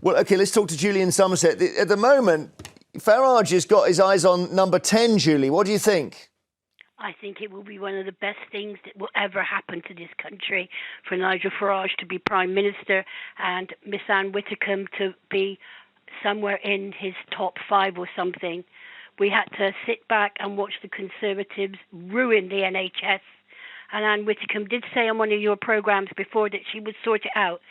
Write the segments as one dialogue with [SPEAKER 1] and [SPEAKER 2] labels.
[SPEAKER 1] Well, OK, let's talk to Julie in Somerset. At the moment, Farage has got his eyes on number 10, Julie. What do you think?
[SPEAKER 2] I think it will be one of the best things that will ever happen to this country for Nigel Farage to be Prime Minister and Miss Anne Widdecombe to be somewhere in his top 5 or something. We had to sit back and watch the Conservatives ruin the NHS. And Anne Widdecombe did say on one of your programmes before that she would sort it out.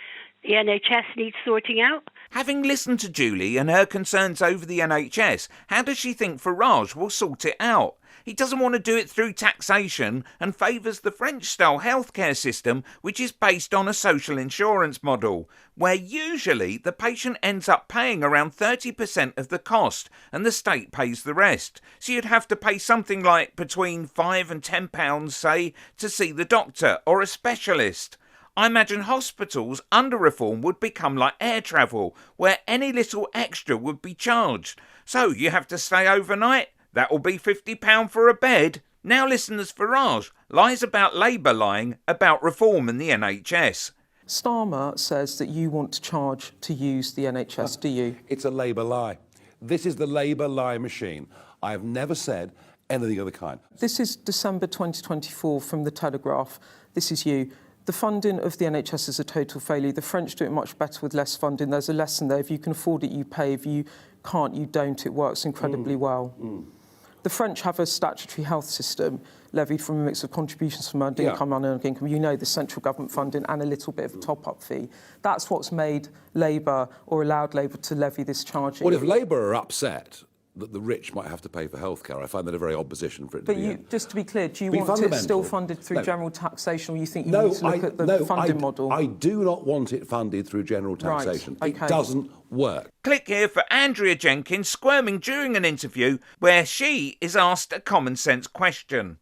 [SPEAKER 2] The NHS needs sorting out.
[SPEAKER 3] Having listened to Julie and her concerns over the NHS, how does she think Farage will sort it out? He doesn't want to do it through taxation and favours the French-style healthcare system, which is based on a social insurance model, where usually the patient ends up paying around 30% of the cost and the state pays the rest. So you'd have to pay something like between £5 and £10, say, to see the doctor or a specialist. I imagine hospitals under reform would become like air travel, where any little extra would be charged. So you have to stay overnight? That will be £50 for a bed. Now listen as Farage lies about Labour lying about reform in the NHS.
[SPEAKER 4] Starmer says that you want to charge to use the NHS, do you?
[SPEAKER 5] It's a Labour lie. This is the Labour lie machine. I have never said anything of the kind.
[SPEAKER 4] This is December 2024 from The Telegraph. This is you. The funding of the NHS is a total failure. The French do it much better with less funding. There's a lesson there. If you can afford it, you pay. If you can't, you don't. It works incredibly well. The French have a statutory health system levied from a mix of contributions from earned income and unearned income. You know, the central government funding and a little bit of a top-up fee. That's what's made Labour or allowed Labour to levy this charge.
[SPEAKER 5] Well, if Labour are upset that the rich might have to pay for healthcare, I find that a very odd position for it to be in.
[SPEAKER 4] Just to be clear, do you want it still funded through general taxation, or you think you need to look at the funding model?
[SPEAKER 5] I do not want it funded through general taxation.
[SPEAKER 4] Right, okay.
[SPEAKER 5] It doesn't work.
[SPEAKER 3] Click here for Andrea Jenkins squirming during an interview where she is asked a common sense question.